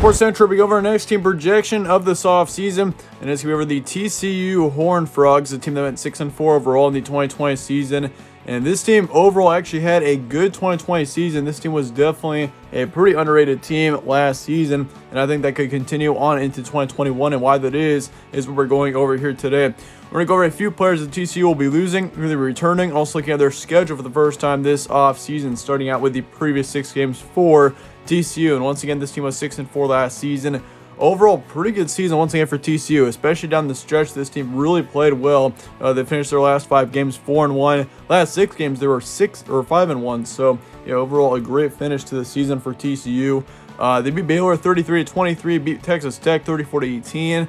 Sports Central, we go over our next team projection of this offseason, and it's going to be over the TCU Horned Frogs, a team that went 6-4 overall in the 2020 season. And this team overall actually had a good 2020 season. This team was definitely a pretty underrated team last season, and I think that could continue on into 2021. And why that is what we're going over here today. We're going to go over a few players that TCU will be losing, who they're returning, and also looking at their schedule for the first time this offseason, starting out with the previous 6 games for TCU. And once again, this team was 6-4 last season. Overall, pretty good season once again for TCU, especially down the stretch. This team really played well. They finished their last 5 games 4-1. Last 6 games they were 5-1. So overall a great finish to the season for TCU. They beat Baylor 33-23, beat Texas Tech 34-18.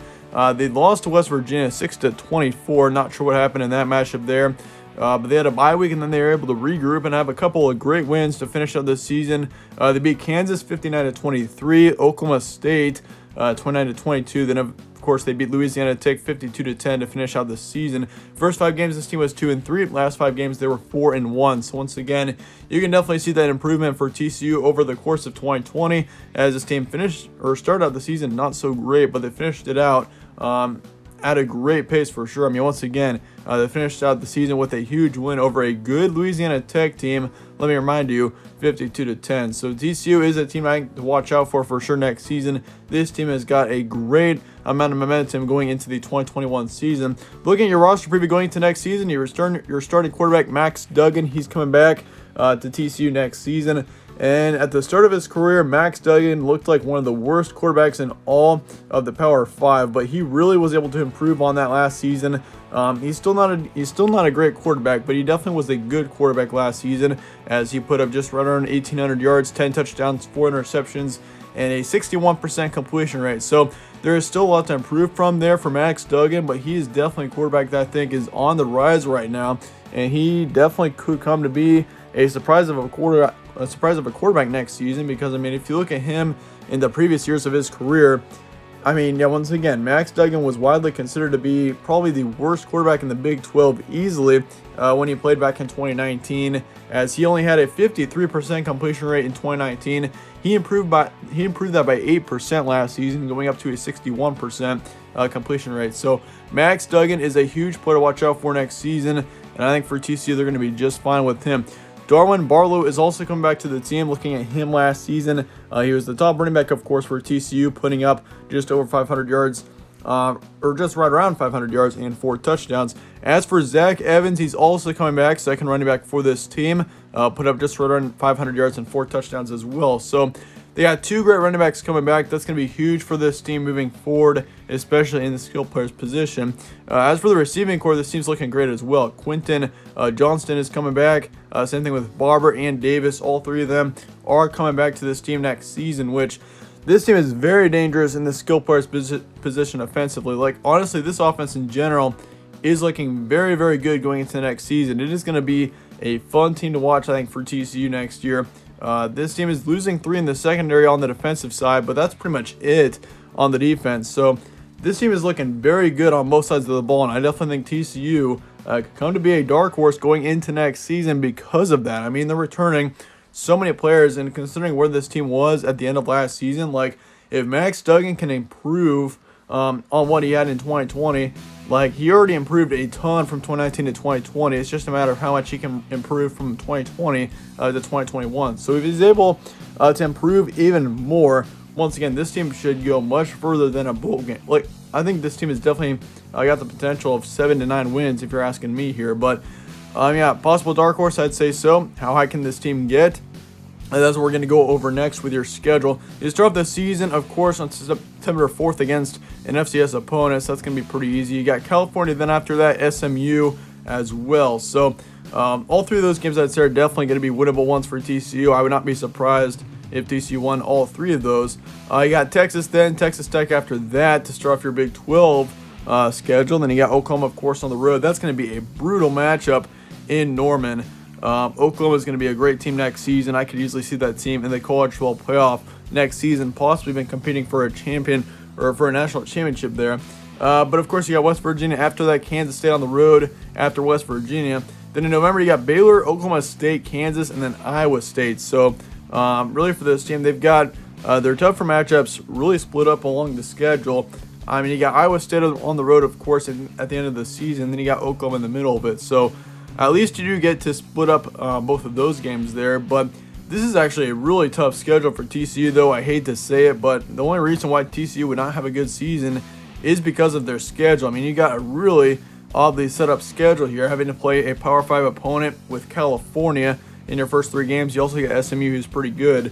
They lost to West Virginia 6-24. Not sure what happened in that matchup there. But they had a bye week, and then they were able to regroup and have a couple of great wins to finish out this season. They beat Kansas 59-23, Oklahoma State 29-22. Then, of course, they beat Louisiana Tech 52-10 to finish out the season. First 5 games, this team was 2-3. Last 5 games, they were 4-1. So once again, you can definitely see that improvement for TCU over the course of 2020, as this team started out the season not so great, but they finished it out at a great pace for sure. I mean, once again, they finished out the season with a huge win over a good Louisiana Tech team. Let me remind you, 52-10. So TCU is a team I think to watch out for sure next season. This team has got a great amount of momentum going into the 2021 season. Looking at your roster preview going into next season, your starting quarterback Max Duggan, he's coming back to TCU next season. And at the start of his career, Max Duggan looked like one of the worst quarterbacks in all of the Power 5, but he really was able to improve on that last season. He's still not a great quarterback, but he definitely was a good quarterback last season, as he put up just right around 1,800 yards, 10 touchdowns, 4 interceptions, and a 61% completion rate. So there is still a lot to improve from there for Max Duggan, but he is definitely a quarterback that I think is on the rise right now, and he definitely could come to be a surprise of a quarterback next season. Because I mean, if you look at him in the previous years of his career, I mean, once again, Max Duggan was widely considered to be probably the worst quarterback in the Big 12 easily when he played back in 2019, as he only had a 53% completion rate in 2019. He improved that by 8% last season, going up to a 61% completion rate. So Max Duggan is a huge player to watch out for next season, and I think for TCU they're going to be just fine with him. Darwin Barlow is also coming back to the team. Looking at him last season, he was the top running back, of course, for TCU, putting up just over 500 yards, or just right around 500 yards and 4 touchdowns. As for Zach Evans, he's also coming back, second running back for this team, put up just right around 500 yards and 4 touchdowns as well. So they got 2 great running backs coming back. That's going to be huge for this team moving forward, especially in the skill players position. As for the receiving core, this team's looking great as well. Quentin Johnston is coming back. Same thing with Barber and Davis. All 3 of them are coming back to this team next season, which this team is very dangerous in the skill players position offensively. Like, honestly, this offense in general is looking very, very good going into the next season. It is going to be a fun team to watch, I think, for TCU next year. This team is losing 3 in the secondary on the defensive side, but that's pretty much it on the defense. So this team is looking very good on both sides of the ball, and I definitely think TCU could come to be a dark horse going into next season because of that. I mean, they're returning so many players, and considering where this team was at the end of last season, like, if Max Duggan can improve on what he had in 2020, like, he already improved a ton from 2019 to 2020. It's just a matter of how much he can improve from 2020 to 2021. So if he's able to improve even more, once again, this team should go much further than a bowl game. Like, I think this team is definitely got the potential of 7 to 9 wins if you're asking me here. But yeah, possible dark horse, I'd say so. How high can this team get? And that's what we're going to go over next with your schedule. You start off the season, of course, on September 4th against an FCS opponent. So that's going to be pretty easy. You got California, then after that, SMU as well. So all 3 of those games, I'd say, are definitely going to be winnable ones for TCU. I would not be surprised if TCU won all 3 of those. You got Texas, then Texas Tech after that to start off your Big 12 schedule. Then you got Oklahoma, of course, on the road. That's going to be a brutal matchup in Norman. Oklahoma is going to be a great team next season. I could easily see that team in the college football playoff next season, possibly even competing for a champion or for a national championship there. But of course, you got West Virginia after that, Kansas State on the road after West Virginia. Then in November, you got Baylor, Oklahoma State, Kansas, and then Iowa State. So really for this team, they've got Their tougher matchups really split up along the schedule. I mean, you got Iowa State on the road, of course, at the end of the season. Then you got Oklahoma in the middle of it. So at least you do get to split up both of those games there. But this is actually a really tough schedule for TCU, though. I hate to say it, but the only reason why TCU would not have a good season is because of their schedule. I mean, you got a really oddly set up schedule here, having to play a Power 5 opponent with California in your first 3 games. You also get SMU, who's pretty good.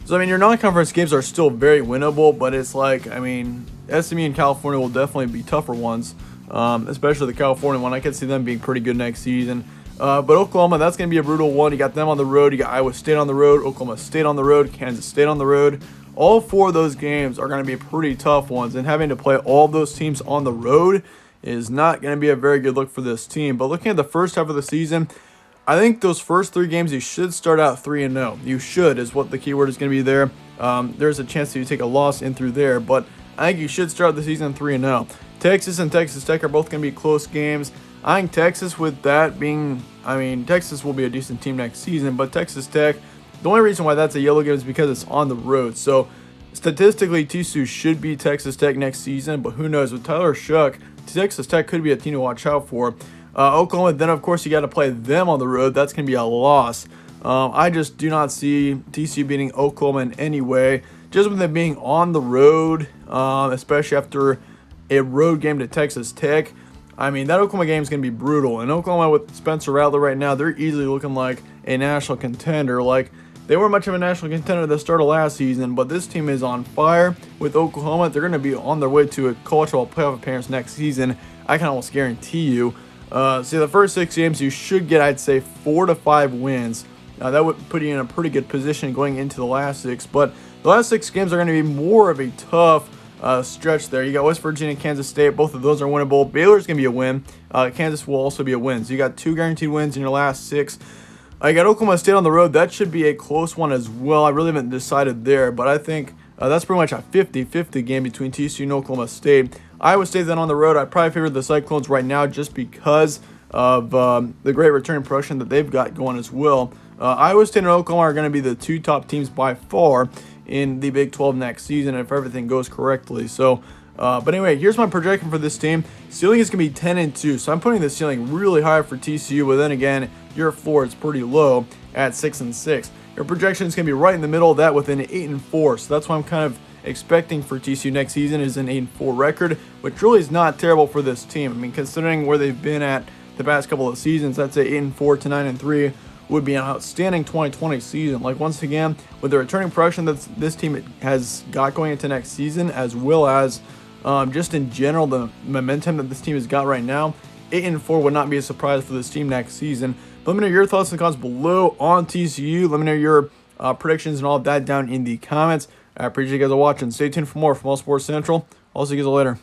So, I mean, your non-conference games are still very winnable, but it's like, I mean, SMU and California will definitely be tougher ones, especially the California one. I could see them being pretty good next season. But Oklahoma, that's going to be a brutal one. You got them on the road. You got Iowa State on the road, Oklahoma State on the road, Kansas State on the road. All 4 of those games are going to be pretty tough ones, and having to play all of those teams on the road is not going to be a very good look for this team. But looking at the first half of the season, I think those first 3 games you should start out 3-0. You should is what the keyword is going to be there. There's a chance that you take a loss in through there, but I think you should start the season 3-0. Texas and Texas Tech are both going to be close games. I think Texas, with that being, I mean, Texas will be a decent team next season, but Texas Tech, the only reason why that's a yellow game is because it's on the road. So statistically, TCU should beat Texas Tech next season, but who knows? With Tyler Shuck, Texas Tech could be a team to watch out for. Oklahoma, then of course you got to play them on the road. That's going to be a loss. I just do not see TCU beating Oklahoma in any way. Just with them being on the road, especially after a road game to Texas Tech. I mean, that Oklahoma game is going to be brutal. And Oklahoma with Spencer Rattler right now, they're easily looking like a national contender. Like, they weren't much of a national contender at the start of last season, but this team is on fire with Oklahoma. They're going to be on their way to a college football playoff appearance next season. I can almost guarantee you. So the first 6 games, you should get, I'd say, 4 to 5 wins. That would put you in a pretty good position going into the last 6. But the last 6 games are going to be more of a tough stretch there. You got West Virginia and Kansas State. Both of those are winnable. Baylor's going to be a win. Kansas will also be a win. So you got 2 guaranteed wins in your last 6. I got Oklahoma State on the road. That should be a close one as well. I really haven't decided there, but I think that's pretty much a 50-50 game between TCU and Oklahoma State. Iowa State then on the road. I probably favor the Cyclones right now just because of the great return production that they've got going as well. Iowa State and Oklahoma are going to be the 2 top teams by far in the Big 12 next season if everything goes correctly. So, but anyway, here's my projection for this team. Ceiling is going to be 10-2, so I'm putting the ceiling really high for TCU, but then again, your floor is pretty low at 6-6. Your projection is going to be right in the middle of that with an 8-4, so that's why I'm kind of expecting for TCU next season is an 8-4 record, which really is not terrible for this team. I mean, considering where they've been at the past couple of seasons, I'd say 8-4 to 9-3 would be an outstanding 2020 season. Like, once again, with the returning production that this team has got going into next season, as well as just in general the momentum that this team has got right now, 8-4 would not be a surprise for this team next season. But let me know your thoughts in the comments below on TCU. Let me know your predictions and all of that down in the comments. I appreciate you guys watching. Stay tuned for more from All Sports Central. I'll see you guys later.